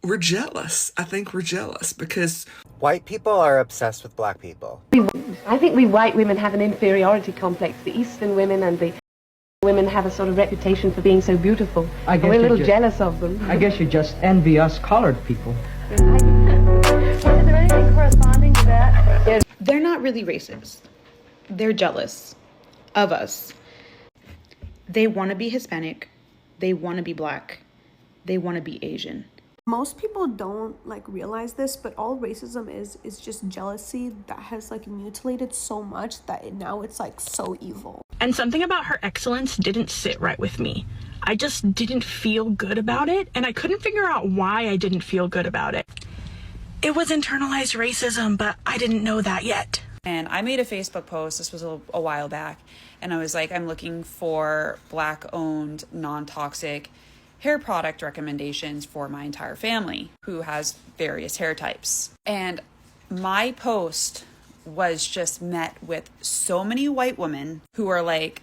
we're jealous. I think we're jealous because White people are obsessed with black people. I think we white women have an inferiority complex. The Eastern women and the women have a sort of reputation for being so beautiful. I guess We're a little you're jealous of them. I guess you just envy us colored people. Is there anything corresponding to that? They're not really racist. They're jealous of us. They want to be Hispanic. They want to be black. They want to be Asian. Most people don't realize this, but all racism is just jealousy that has mutilated so much that now it's so evil. And something about her excellence didn't sit right with me. I just didn't feel good about it, and I couldn't figure out why I didn't feel good about it. It was internalized racism, but I didn't know that yet. And I made a Facebook post, this was a while back, and I was like, I'm looking for Black-owned, non-toxic hair product recommendations for my entire family who has various hair types. And my post was just met with so many white women who are like,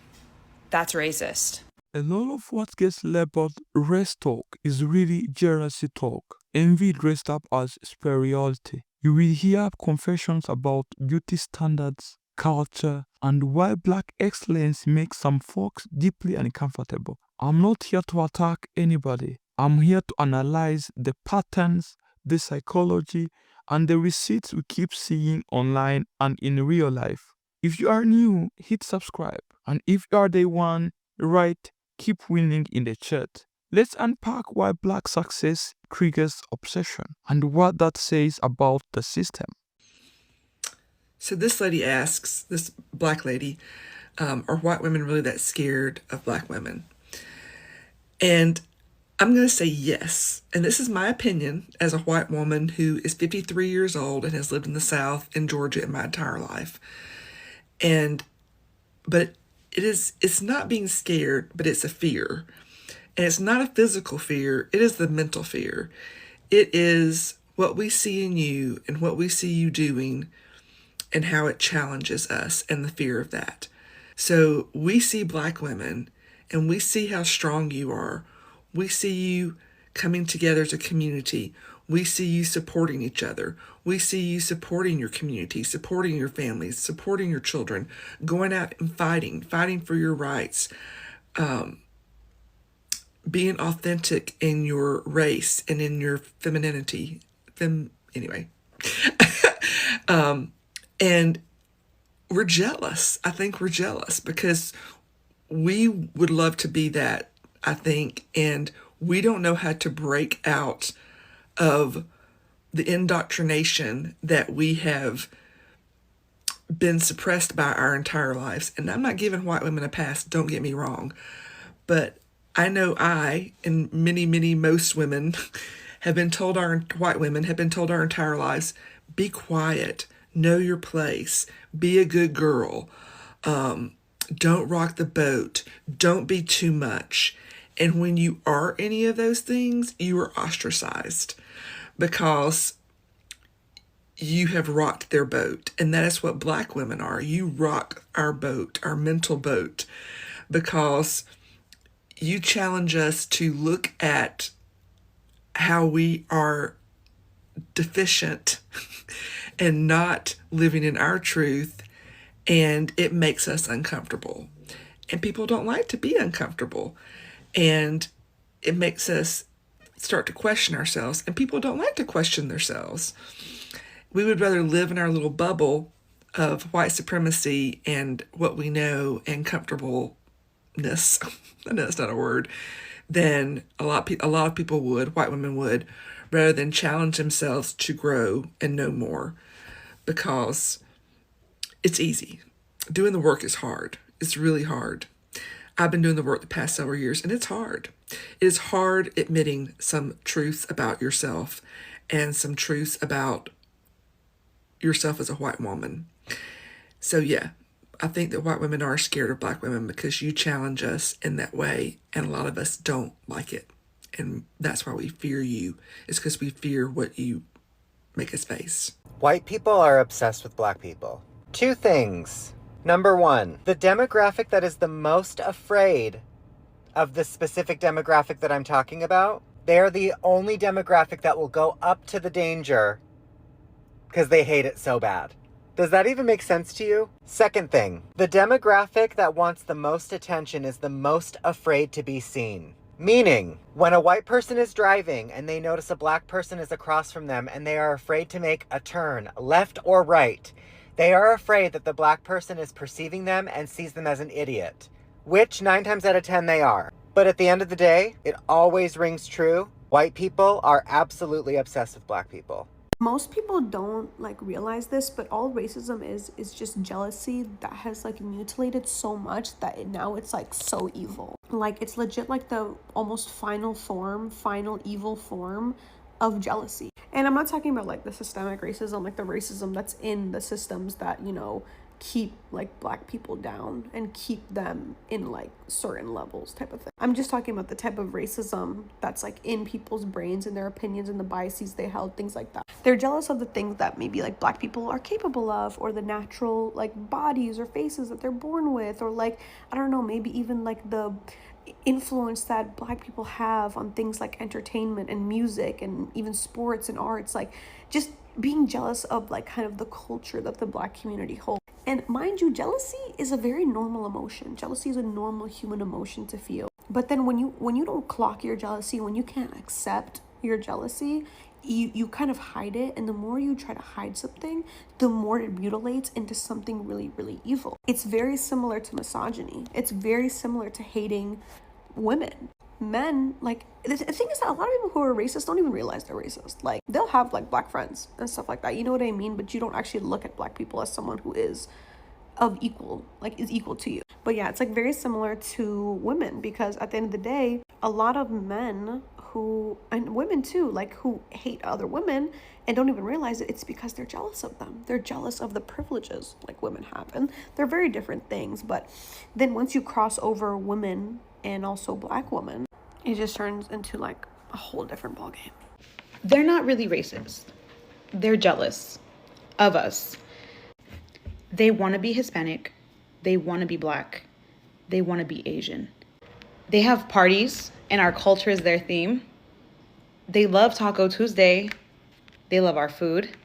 that's racist. A lot of what gets labeled race talk is really jealousy talk, envy dressed up as superiority. You will hear confessions about beauty standards, culture, and why black excellence makes some folks deeply uncomfortable. I'm not here to attack anybody. I'm here to analyze the patterns, the psychology, and the receipts we keep seeing online and in real life. If you are new, hit subscribe. And if you are the one, right, keep winning in the chat. Let's unpack why black success triggers obsession and what that says about the system. so this lady asks, this black lady, are white women really that scared of black women? And I'm going to say yes. And this is my opinion as a white woman who is 53 years old and has lived in the South in Georgia in my entire life. But it's not being scared, but it's a fear. And it's not a physical fear. It is the mental fear. It is what we see in you and what we see you doing and how it challenges us and the fear of that. So we see black women and we see how strong you are. We see you coming together as a community. We see you supporting each other. We see you supporting your community, supporting your families, supporting your children, going out and fighting for your rights, being authentic in your race and in your femininity. Anyway. And we're jealous. I think we're jealous because we would love to be that, I think, and we don't know how to break out of the indoctrination that we have been suppressed by our entire lives. And I'm not giving white women a pass, don't get me wrong, but I know I and most women have been told, white women have been told our entire lives, be quiet, know your place, be a good girl, don't rock the boat, don't be too much. And when you are any of those things, you are ostracized because you have rocked their boat. And that is what black women are. You rock our boat, our mental boat, because you challenge us to look at how we are deficient and not living in our truth, and it makes us uncomfortable. And people don't like to be uncomfortable. And it makes us start to question ourselves, and people don't like to question themselves. We would rather live in our little bubble of white supremacy and what we know and comfortableness. I know that's not a word. Than a lot of people would, white women would, rather than challenge themselves to grow and know more, because it's easy. Doing the work is hard. It's really hard. I've been doing the work the past several years, and it's hard. It is hard admitting some truths about yourself and some truths about yourself as a white woman. So yeah, I think that white women are scared of black women because you challenge us in that way, and a lot of us don't like it. And that's why we fear you. It's because we fear what you make us face. White people are obsessed with black people. Two things. Number one, the demographic that is the most afraid of the specific demographic that I'm talking about They're the only demographic that will go up to the danger because they hate it so bad. Does that even make sense to you? Second thing, the demographic that wants the most attention is the most afraid to be seen. Meaning, when a white person is driving and they notice a black person is across from them and they are afraid to make a turn, left or right, they are afraid that the black person is perceiving them and sees them as an idiot, which 9 times out of 10 they are. But at the end of the day, it always rings true. White people are absolutely obsessed with black people. Most people don't like realize this, but all racism is just jealousy that has like mutilated so much that now it's like so evil. Like it's legit like the almost final evil form of jealousy. And I'm not talking about like the systemic racism, like the racism that's in the systems that, you know, keep like black people down and keep them in like certain levels type of thing. I'm just talking about the type of racism that's like in people's brains and their opinions and the biases they held, things like that. They're jealous of the things that maybe like black people are capable of, or the natural like bodies or faces that they're born with, or like, I don't know, maybe even like the influence that black people have on things like entertainment and music and even sports and arts. Like just being jealous of like kind of the culture that the black community holds. And mind you, jealousy is a very normal emotion. Jealousy is a normal human emotion to feel. But then when you don't clock your jealousy, when you can't accept your jealousy, you kind of hide it. And the more you try to hide something, the more it mutilates into something really, really evil. It's very similar to misogyny. It's very similar to hating women. Men, like, the thing is that a lot of people who are racist don't even realize they're racist. Like, they'll have like black friends and stuff like that, you know what I mean? But you don't actually look at black people as someone who is equal to you. But yeah, it's like very similar to women, because at the end of the day, a lot of men who, and women too, like who hate other women and don't even realize it, it's because they're jealous of them. They're jealous of the privileges like women have, and they're very different things. But then once you cross over women and also black women, it just turns into like a whole different ballgame. They're not really racist. They're jealous of us. They want to be Hispanic. They want to be black. They want to be Asian. They have parties, and our culture is their theme. They love Taco Tuesday. They love our food.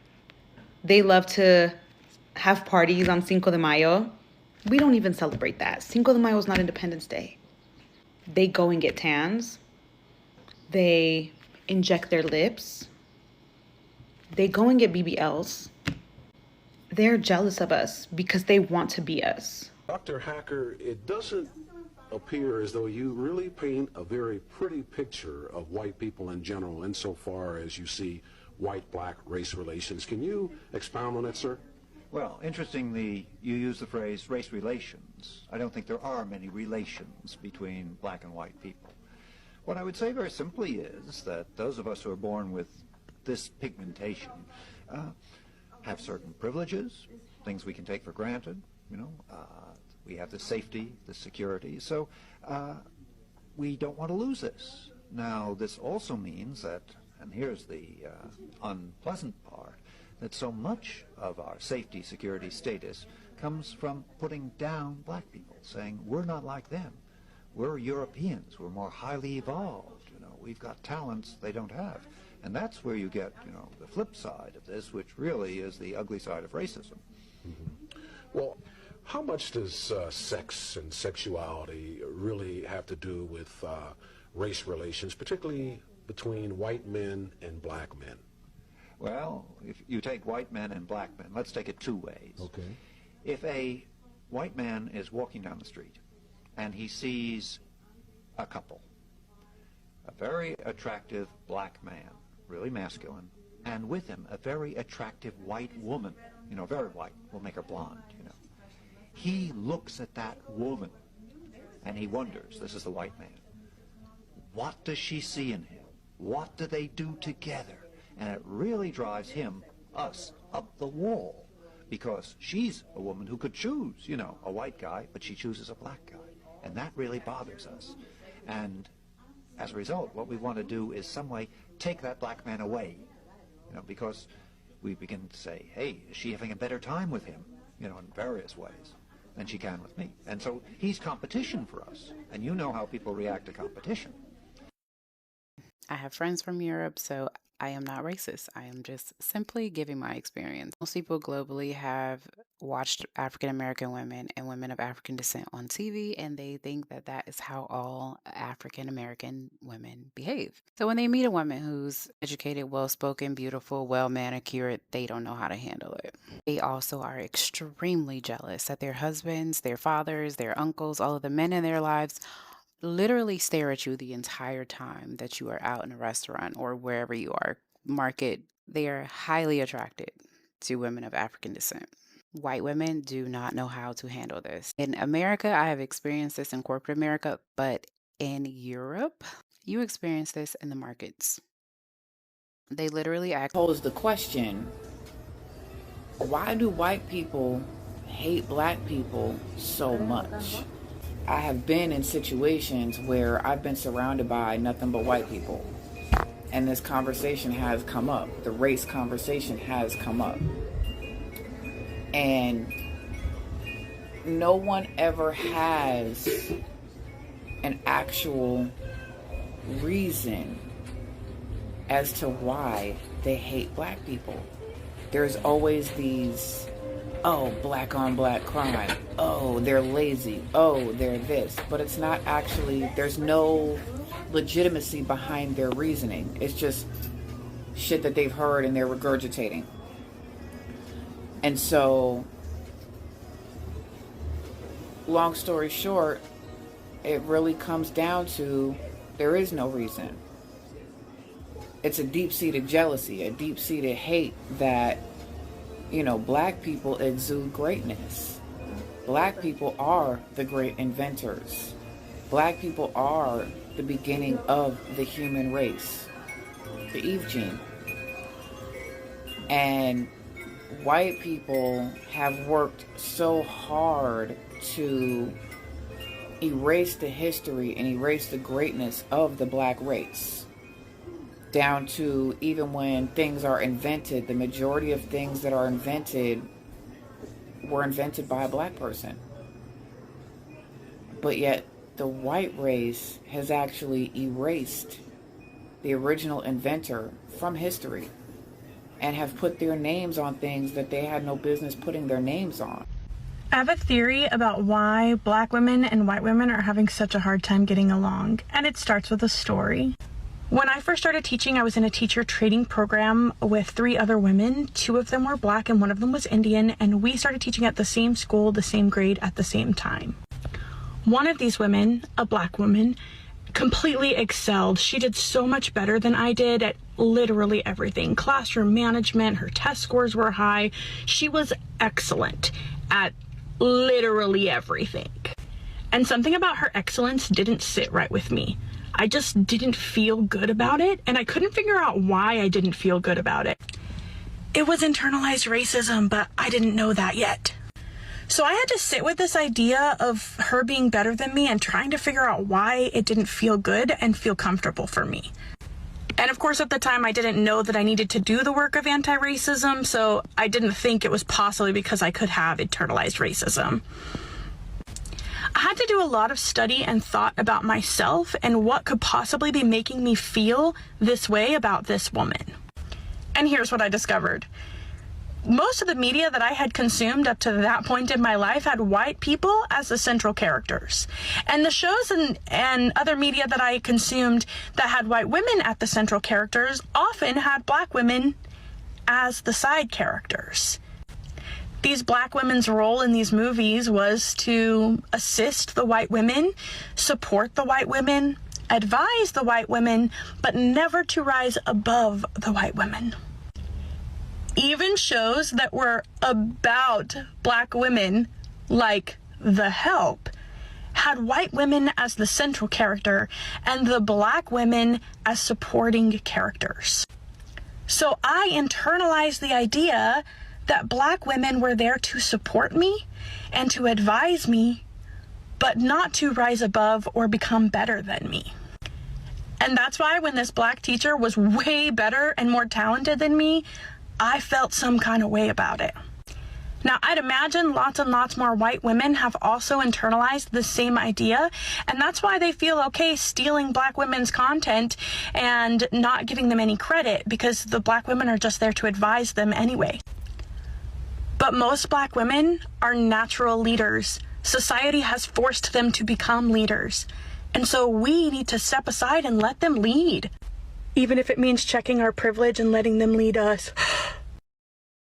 They love to have parties on Cinco de Mayo. We don't even celebrate that. Cinco de Mayo is not Independence Day. They go and get tans. They inject their lips. They go and get BBLs. They're jealous of us because they want to be us. Dr. Hacker, it doesn't appear as though you really paint a very pretty picture of white people in general insofar as you see white-black race relations. Can you expound on that, sir? Well, interestingly, you use the phrase race relations. I don't think there are many relations between black and white people. What I would say very simply is that those of us who are born with this pigmentation have certain privileges, things we can take for granted, you know. We have the safety, the security, so we don't want to lose this. Now, this also means that, and here's the unpleasant part, that so much of our safety, security, status comes from putting down black people, saying we're not like them. We're Europeans. We're more highly evolved. You know, we've got talents they don't have. And that's where you get, you know, the flip side of this, which really is the ugly side of racism. Mm-hmm. Well, how much does sex and sexuality really have to do with race relations, particularly between white men and black men? Well, if you take white men and black men, let's take it two ways. Okay. If a white man is walking down the street and he sees a couple, a very attractive black man, really masculine, and with him a very attractive white woman, you know, very white, we'll make her blonde, you know. He looks at that woman and he wonders, this is the white man, what does she see in him? What do they do together? And it really drives him, us, up the wall, because she's a woman who could choose, you know, a white guy, but she chooses a black guy. And that really bothers us. And as a result, what we want to do is some way take that black man away, you know, because we begin to say, hey, is she having a better time with him, you know, in various ways than she can with me. And so he's competition for us. And you know how people react to competition. I have friends from Europe, so I am not racist. I am just simply giving my experience. Most people globally have watched African American women and women of African descent on TV, and they think that that is how all African American women behave. So when they meet a woman who's educated, well spoken, beautiful, well manicured, they don't know how to handle it. They also are extremely jealous that their husbands, their fathers, their uncles, all of the men in their lives literally stare at you the entire time that you are out in a restaurant or wherever you are, market. They are highly attracted to women of African descent. White women do not know how to handle this. In America, I have experienced this in corporate America, but in Europe, you experience this in the markets. They literally pose the question, why do white people hate black people so much? I have been in situations where I've been surrounded by nothing but white people. And this conversation has come up. The race conversation has come up. And no one ever has an actual reason as to why they hate black people. There's always these, oh, black on black crime. Oh, they're lazy. Oh, they're this. But it's not actually, there's no legitimacy behind their reasoning. It's just shit that they've heard and they're regurgitating. And so, long story short, it really comes down to there is no reason. It's a deep-seated jealousy, a deep-seated hate that, you know, black people exude greatness. Black people are the great inventors. Black people are the beginning of the human race, the Eve gene. And white people have worked so hard to erase the history and erase the greatness of the black race. Down to even when things are invented, the majority of things that are invented were invented by a black person. But yet the white race has actually erased the original inventor from history and have put their names on things that they had no business putting their names on. I have a theory about why black women and white women are having such a hard time getting along, and it starts with a story. When I first started teaching, I was in a teacher training program with 3 other women. 2 of them were black and 1 of them was Indian, and we started teaching at the same school, the same grade, at the same time. One of these women, a black woman, completely excelled. She did so much better than I did at literally everything. Classroom management, her test scores were high. She was excellent at literally everything. And something about her excellence didn't sit right with me. I just didn't feel good about it, and I couldn't figure out why I didn't feel good about it. It was internalized racism, but I didn't know that yet. So I had to sit with this idea of her being better than me and trying to figure out why it didn't feel good and feel comfortable for me. And of course, at the time, I didn't know that I needed to do the work of anti-racism, so I didn't think it was possibly because I could have internalized racism. I had to do a lot of study and thought about myself and what could possibly be making me feel this way about this woman. And here's what I discovered. Most of the media that I had consumed up to that point in my life had white people as the central characters. And the shows and other media that I consumed that had white women at the central characters often had black women as the side characters. These black women's role in these movies was to assist the white women, support the white women, advise the white women, but never to rise above the white women. Even shows that were about black women, like The Help, had white women as the central character and the black women as supporting characters. So I internalized the idea that black women were there to support me and to advise me, but not to rise above or become better than me. And that's why when this black teacher was way better and more talented than me, I felt some kind of way about it. Now, I'd imagine lots and lots more white women have also internalized the same idea, and that's why they feel okay stealing black women's content and not giving them any credit, because the black women are just there to advise them anyway. But most black women are natural leaders. Society has forced them to become leaders. And so we need to step aside and let them lead, even if it means checking our privilege and letting them lead us.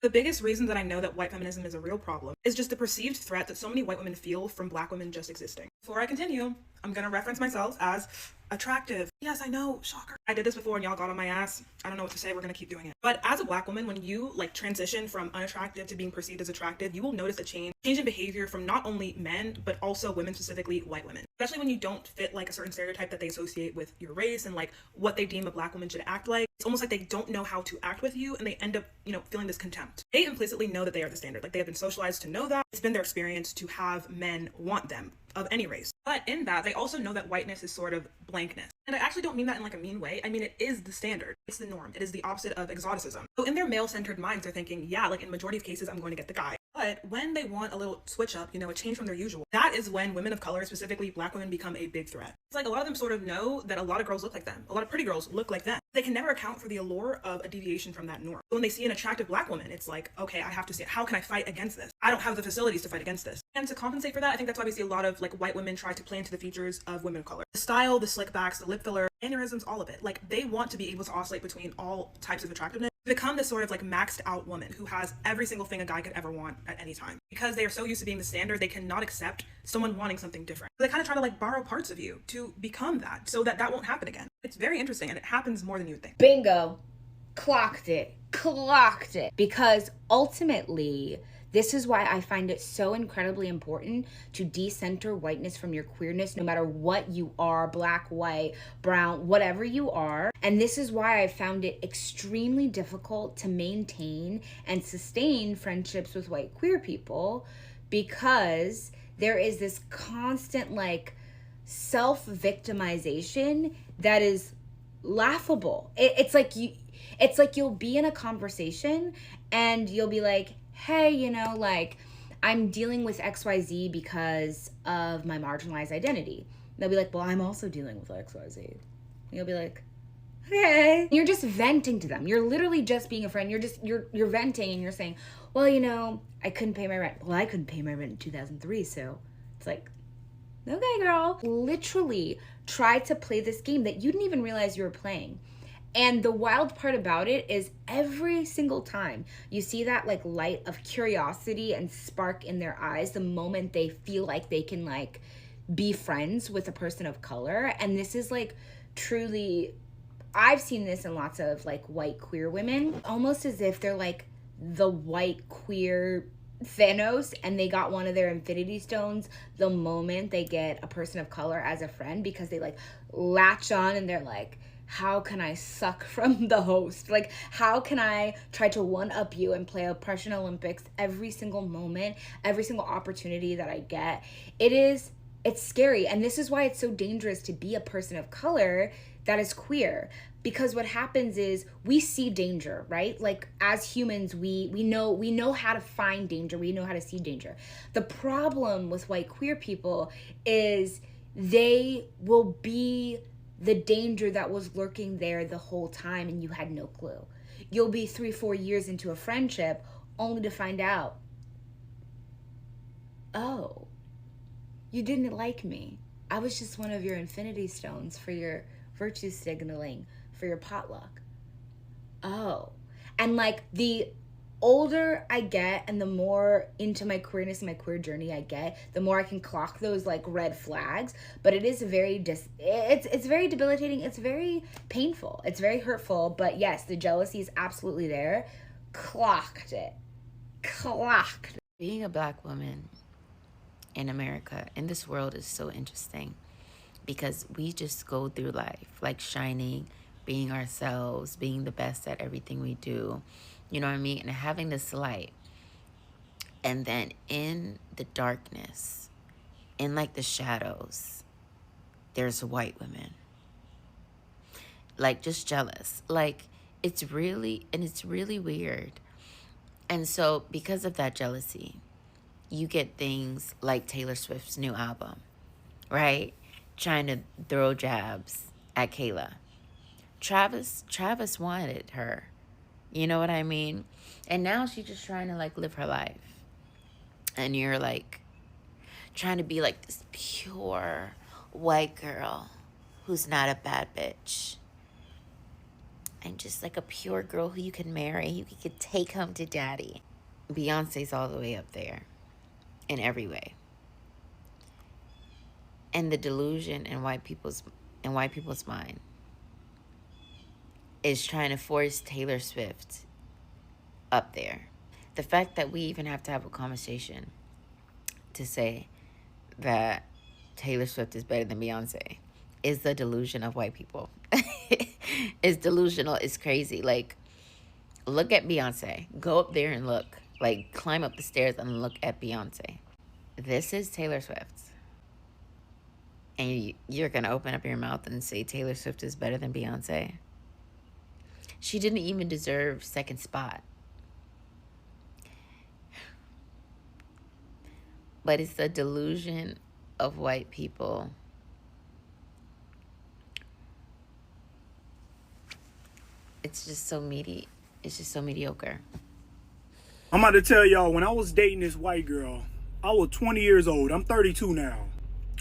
The biggest reason that I know that white feminism is a real problem is just the perceived threat that so many white women feel from black women just existing. Before I continue, I'm gonna reference myself as attractive. Yes, I know, shocker. I did this before and y'all got on my ass. I don't know what to say, we're gonna keep doing it. But as a black woman, when you transition from unattractive to being perceived as attractive, you will notice a change in behavior from not only men, but also women, specifically white women. Especially when you don't fit a certain stereotype that they associate with your race and what they deem a black woman should act like. It's almost like they don't know how to act with you and they end up, feeling this contempt. They implicitly know that they are the standard. They have been socialized to know that. It's been their experience to have men want them of any race. But in that, they also know that whiteness is sort of blankness. And I actually don't mean that in a mean way. I mean, it is the standard. It's the norm. It is the opposite of exoticism. So in their male-centered minds, they're thinking, yeah, in majority of cases, I'm going to get the guy. But when they want a little switch up, a change from their usual, that is when women of color, specifically black women, become a big threat. It's a lot of them sort of know that a lot of girls look like them. A lot of pretty girls look like them. They can never account for the allure of a deviation from that norm. So when they see an attractive black woman, it's okay, I have to see it. How can I fight against this? I don't have the facilities to fight against this. And to compensate for that, I think that's why we see a lot of white women try to play into the features of women of color. The style, the slick backs, the lip filler, mannerisms, all of it. They want to be able to oscillate between all types of attractiveness, become this sort of maxed out woman who has every single thing a guy could ever want at any time. Because they are so used to being the standard, they cannot accept someone wanting something different. So they kind of try to borrow parts of you to become that, so that won't happen again. It's very interesting, and it happens more than you would think. Bingo. Clocked it. Because ultimately, this is why I find it so incredibly important to decenter whiteness from your queerness, no matter what you are, black, white, brown, whatever you are. And this is why I found it extremely difficult to maintain and sustain friendships with white queer people, because there is this constant self-victimization that is laughable. It's like you'll be in a conversation and you'll be like, hey, I'm dealing with XYZ because of my marginalized identity. And they'll be like, well, I'm also dealing with XYZ. And you'll be like, okay. You're just venting to them. You're literally just being a friend. You're venting and you're saying, well, I couldn't pay my rent. Well, I couldn't pay my rent in 2003, so it's okay, girl. Literally try to play this game that you didn't even realize you were playing. And the wild part about it is every single time you see that light of curiosity and spark in their eyes, the moment they feel like they can be friends with a person of color. And this is truly, I've seen this in lots of white queer women, almost as if they're the white queer Thanos and they got one of their Infinity Stones the moment they get a person of color as a friend, because they latch on and they're how can I suck from the host? How can I try to one-up you and play Oppression Olympics every single moment, every single opportunity that I get? It's scary. And this is why it's so dangerous to be a person of color that is queer. Because what happens is we see danger, right? As humans, we know how to find danger. We know how to see danger. The problem with white queer people is they will be the danger that was lurking there the whole time and you had no clue. You'll be 3-4 years into a friendship only to find out, oh, you didn't like me. I was just one of your Infinity Stones for your virtue signaling, for your potluck. Oh. And the older I get and the more into my queerness and my queer journey I get, the more I can clock those red flags. But it is it's very debilitating. It's very painful. It's very hurtful. But yes, the jealousy is absolutely there. Clocked it. Being a black woman in America, in this world, is so interesting because we just go through life shining, being ourselves, being the best at everything we do. You know what I mean? And having this light. And then in the darkness, in the shadows, there's white women. Just jealous. It's really weird. And so because of that jealousy, you get things like Taylor Swift's new album, right? Trying to throw jabs at Kayla. Travis wanted her. You know what I mean? And now she's just trying to like live her life. And you're like trying to be like this pure white girl who's not a bad bitch. And just like a pure girl who you can marry, you could take home to daddy. Beyonce's all the way up there in every way. And the delusion in white people's mind is trying to force Taylor Swift up there. The fact that we even have to have a conversation to say that Taylor Swift is better than Beyonce is the delusion of white people. It's delusional. It's crazy. Like, look at Beyonce. Go up there and look. Like, climb up the stairs and look at Beyonce. This is Taylor Swift. And you're going to open up your mouth and say Taylor Swift is better than Beyonce? She didn't even deserve second spot. But it's the delusion of white people. It's just so mediocre. I'm about to tell y'all, when I was dating this white girl, I was 20 years old. I'm 32 now.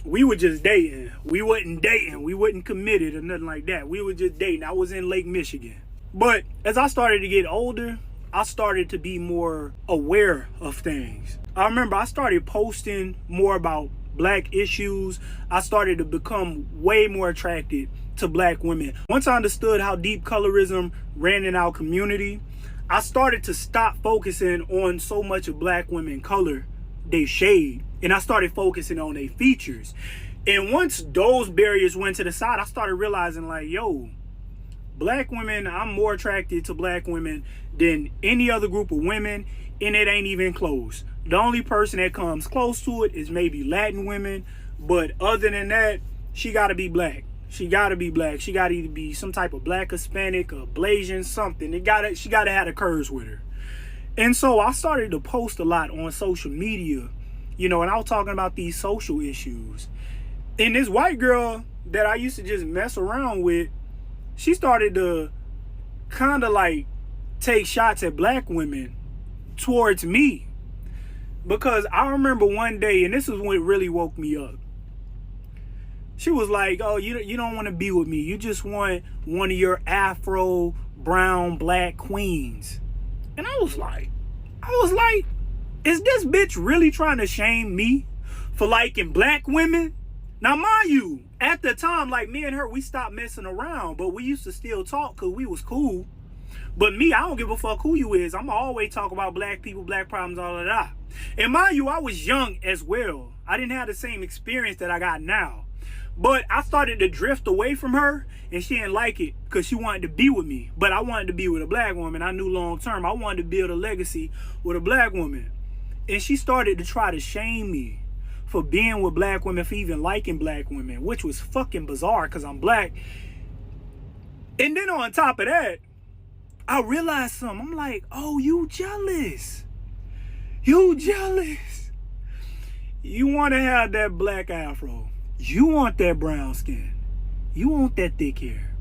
We were just dating. We wasn't dating. We wasn't committed or nothing like that. We were just dating. I was in Lake Michigan. But as I started to get older, I started to be more aware of things. I remember I started posting more about black issues. I started to become way more attracted to black women. Once I understood how deep colorism ran in our community, I started to stop focusing on so much of black women color, they shade, and I started focusing on their features. And once those barriers went to the side, I started realizing like, yo, black women, I'm more attracted to black women than any other group of women, and it ain't even close. The only person that comes close to it is maybe Latin women, but other than that, she gotta be black. She gotta be black. She gotta either be some type of black, Hispanic, or Blasian, something. She gotta have the curves with her. And so I started to post a lot on social media, and I was talking about these social issues. And this white girl that I used to just mess around with, she started to kind of like take shots at black women towards me. Because I remember one day, and this is when it really woke me up. She was like, oh, you don't want to be with me. You just want one of your Afro, brown, black queens. And I was like, is this bitch really trying to shame me for liking black women? Now, mind you, at the time, like me and her, we stopped messing around, but we used to still talk because we was cool. But me, I don't give a fuck who you is. I'm always talk about black people, black problems, all of that. And mind you, I was young as well. I didn't have the same experience that I got now. But I started to drift away from her, and she didn't like it because she wanted to be with me. But I wanted to be with a black woman. I knew long term I wanted to build a legacy with a black woman. And she started to try to shame me for being with black women, for even liking black women, which was fucking bizarre because I'm black. And then on top of that, I realized something. I'm like, oh, you jealous. You jealous. You want to have that black afro. You want that brown skin. You want that thick hair.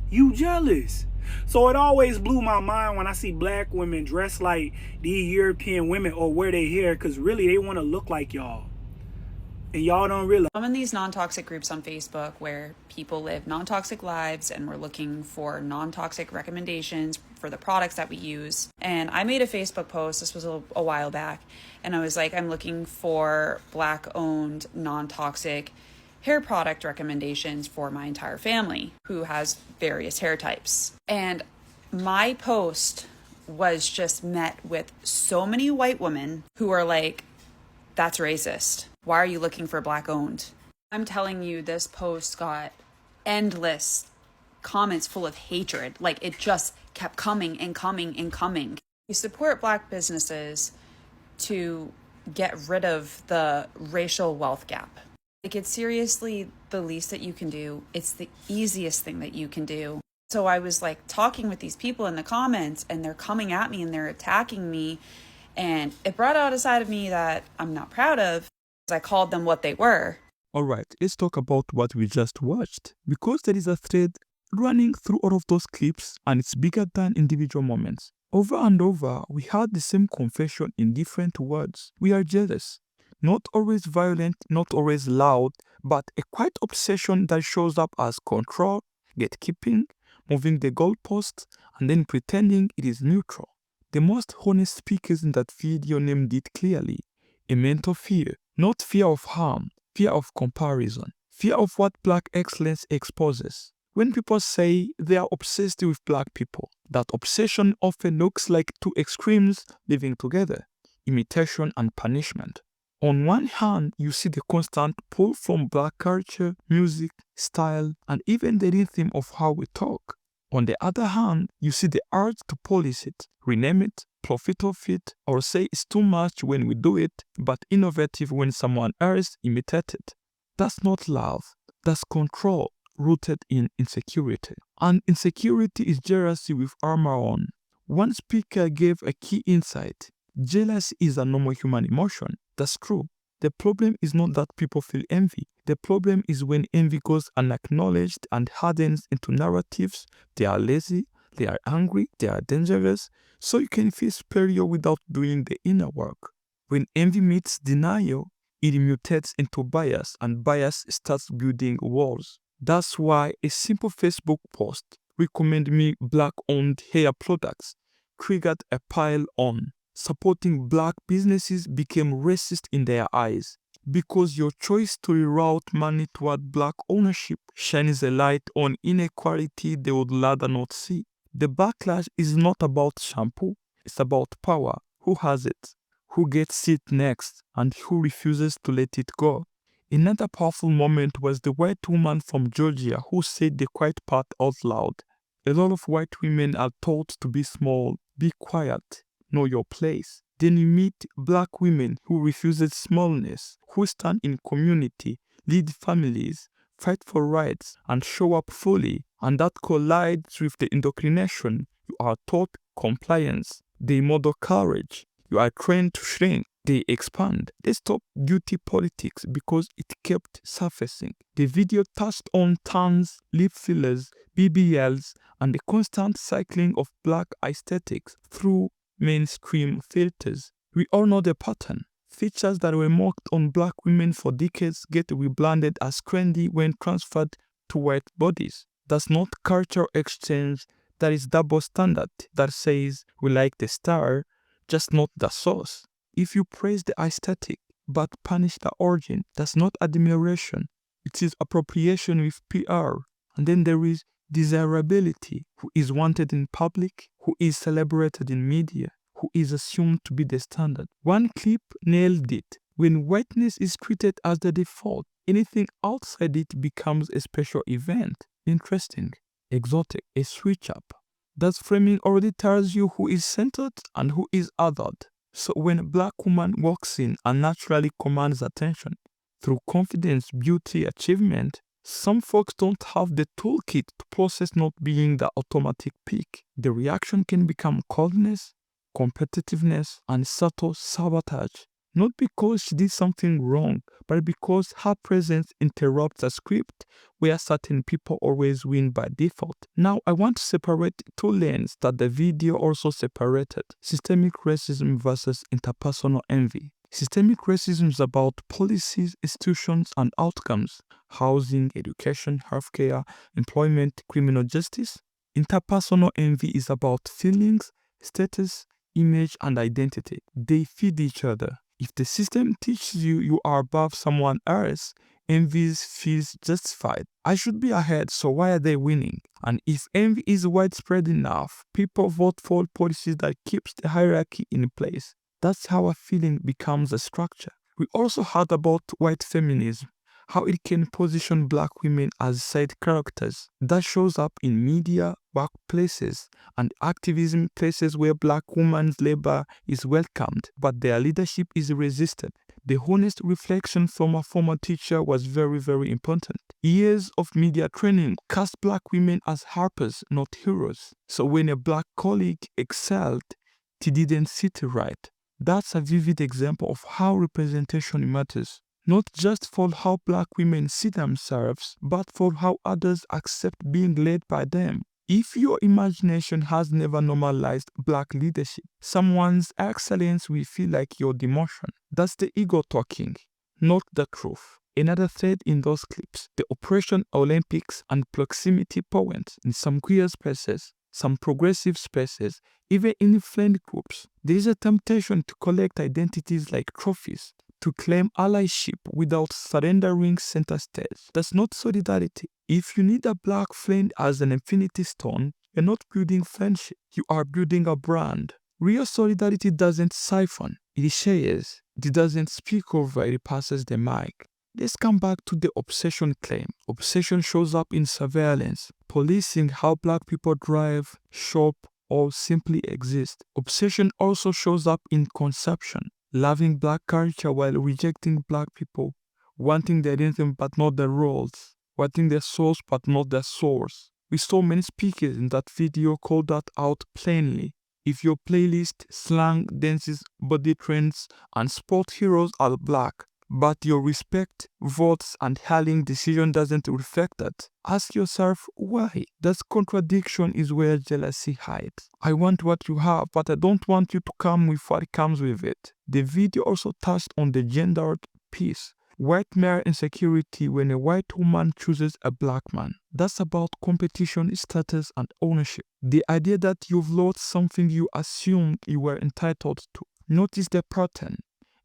You jealous. So it always blew my mind when I see black women dressed like these European women or wear their hair, because really they want to look like y'all. And y'all don't realize. I'm in these non-toxic groups on Facebook where people live non-toxic lives and we're looking for non-toxic recommendations for the products that we use. And I made a Facebook post, this was a while back, and I was like, I'm looking for black-owned, non-toxic hair product recommendations for my entire family who has various hair types. And my post was just met with so many white women who are like, that's racist. Why are you looking for black owned? I'm telling you, this post got endless comments full of hatred. Like, it just kept coming and coming and coming. You support black businesses to get rid of the racial wealth gap. Like, it's seriously the least that you can do. It's the easiest thing that you can do. So I was like talking with these people in the comments, and they're coming at me and they're attacking me. And it brought out a side of me that I'm not proud of. I called them what they were. Alright, let's talk about what we just watched. Because there is a thread running through all of those clips and it's bigger than individual moments. Over and over, we heard the same confession in different words. We are jealous. Not always violent, not always loud, but a quiet obsession that shows up as control, gatekeeping, moving the goalpost, and then pretending it is neutral. The most honest speakers in that video named it clearly. A mental fear, not fear of harm, fear of comparison, fear of what black excellence exposes. When people say they are obsessed with black people, that obsession often looks like two extremes living together, imitation and punishment. On one hand, you see the constant pull from black culture, music, style, and even the rhythm of how we talk. On the other hand, you see the urge to polish it, rename it, profit off it, or say it's too much when we do it, but innovative when someone else imitates it. That's not love, that's control rooted in insecurity. And insecurity is jealousy with armor on. One speaker gave a key insight. Jealousy is a normal human emotion. That's true. The problem is not that people feel envy. The problem is when envy goes unacknowledged and hardens into narratives. They are lazy, they are angry, they are dangerous, so you can feel superior without doing the inner work. When envy meets denial, it mutates into bias, and bias starts building walls. That's why a simple Facebook post, recommend me black-owned hair products, triggered a pile on. Supporting black businesses became racist in their eyes because your choice to reroute money toward black ownership shines a light on inequality they would rather not see. The backlash is not about shampoo, it's about power. Who has it? Who gets it next? And who refuses to let it go? Another powerful moment was the white woman from Georgia who said the quiet part out loud. A lot of white women are taught to be small, be quiet, know your place. Then you meet black women who refuses smallness, who stand in community, lead families, fight for rights, and show up fully. And that collides with the indoctrination. You are taught compliance. They model courage. You are trained to shrink. They expand. They stop duty politics because it kept surfacing. The video touched on tans, lip fillers, BBLs, and the constant cycling of black aesthetics through mainstream filters. We all know the pattern. Features that were mocked on black women for decades get rebranded as trendy when transferred to white bodies. That's not cultural exchange, that is double standard that says we like the star, just not the source. If you praise the aesthetic but punish the origin, that's not admiration. It is appropriation with PR. And then there is desirability, who is wanted in public, who is celebrated in media, who is assumed to be the standard. One clip nailed it. When whiteness is treated as the default, anything outside it becomes a special event. Interesting, exotic, a switch up. That framing already tells you who is centered and who is othered. So when a black woman walks in and naturally commands attention through confidence, beauty, achievement, some folks don't have the toolkit to process not being the automatic pick. The reaction can become coldness, competitiveness, and subtle sabotage. Not because she did something wrong, but because her presence interrupts a script where certain people always win by default. Now, I want to separate two lanes that the video also separated: systemic racism versus interpersonal envy. Systemic racism is about policies, institutions, and outcomes: housing, education, healthcare, employment, criminal justice. Interpersonal envy is about feelings, status, image, and identity. They feed each other. If the system teaches you you are above someone else, envy feels justified. I should be ahead, so why are they winning? And if envy is widespread enough, people vote for policies that keeps the hierarchy in place. That's how a feeling becomes a structure. We also heard about white feminism, how it can position black women as side characters. That shows up in media, workplaces, and activism, places where black women's labor is welcomed, but their leadership is resisted. The honest reflection from a former teacher was very, very important. Years of media training cast black women as harpers, not heroes. So when a black colleague excelled, he didn't sit right. That's a vivid example of how representation matters. Not just for how black women see themselves, but for how others accept being led by them. If your imagination has never normalized black leadership, someone's excellence will feel like your demotion. That's the ego talking, not the truth. Another thread in those clips, the Operation Olympics and proximity points in some queer spaces, some progressive spaces, even in friend groups. There is a temptation to collect identities like trophies, to claim allyship without surrendering center stage. That's not solidarity. If you need a black friend as an infinity stone, you're not building friendship, you are building a brand. Real solidarity doesn't siphon, it shares. It doesn't speak over, it passes the mic. Let's come back to the obsession claim. Obsession shows up in surveillance, policing how black people drive, shop, or simply exist. Obsession also shows up in consumption, loving black culture while rejecting black people, wanting the rhythm but not the roles, wanting the source but not the source. We saw many speakers in that video call that out plainly. If your playlist, slang, dances, body trends, and sport heroes are black, but your respect, votes, and hailing decision doesn't reflect that, ask yourself why. That contradiction is where jealousy hides. I want what you have, but I don't want you to come with what comes with it. The video also touched on the gendered piece. White male insecurity when a white woman chooses a black man. That's about competition, status, and ownership. The idea that you've lost something you assumed you were entitled to. Notice the pattern.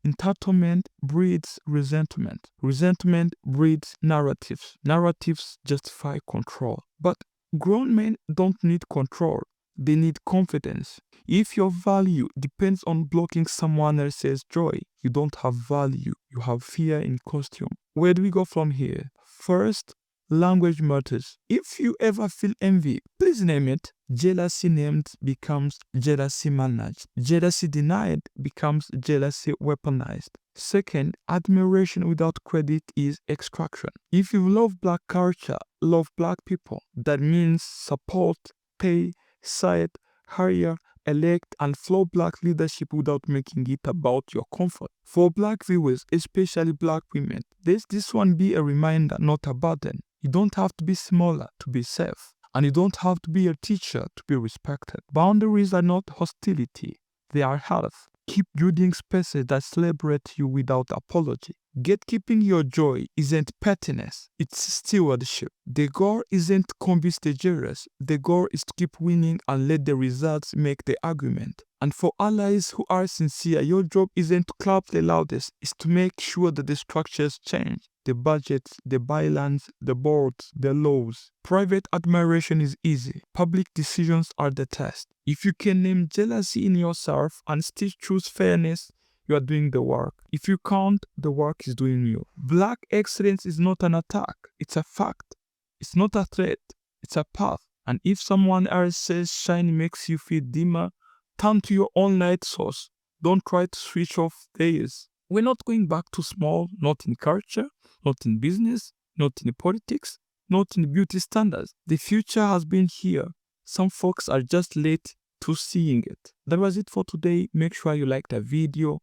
Entitlement breeds resentment. Resentment breeds narratives. Narratives justify control. But grown men don't need control. They need confidence. If your value depends on blocking someone else's joy, you don't have value. You have fear in costume. Where do we go from here? First, language matters. If you ever feel envy, please name it. Jealousy named becomes jealousy managed. Jealousy denied becomes jealousy weaponized. Second, admiration without credit is extraction. If you love black culture, love black people, that means support, pay, cite, hire, elect, and flow black leadership without making it about your comfort. For black viewers, especially black women, let this one be a reminder, not a burden. You don't have to be smaller to be safe, and you don't have to be a teacher to be respected. Boundaries are not hostility, they are health. Keep building spaces that celebrate you without apology. Gatekeeping your joy isn't pettiness, it's stewardship. The goal isn't convince the jurors, the goal is to keep winning and let the results make the argument. And for allies who are sincere, your job isn't to clap the loudest, it's to make sure that the structures change. The budgets, the bylaws, the boards, the laws. Private admiration is easy. Public decisions are the test. If you can name jealousy in yourself and still choose fairness, you are doing the work. If you can't, the work is doing you. Black excellence is not an attack. It's a fact. It's not a threat. It's a path. And if someone else says shine makes you feel dimmer, turn to your own light source. Don't try to switch off theirs. We're not going back to small, not in culture, not in business, not in politics, not in beauty standards. The future has been here. Some folks are just late to seeing it. That was it for today. Make sure you like the video.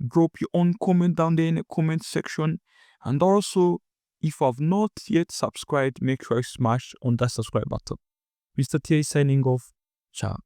Drop your own comment down there in the comment section. And also, if you have not yet subscribed, make sure you smash on that subscribe button. Mr. T signing off. Ciao.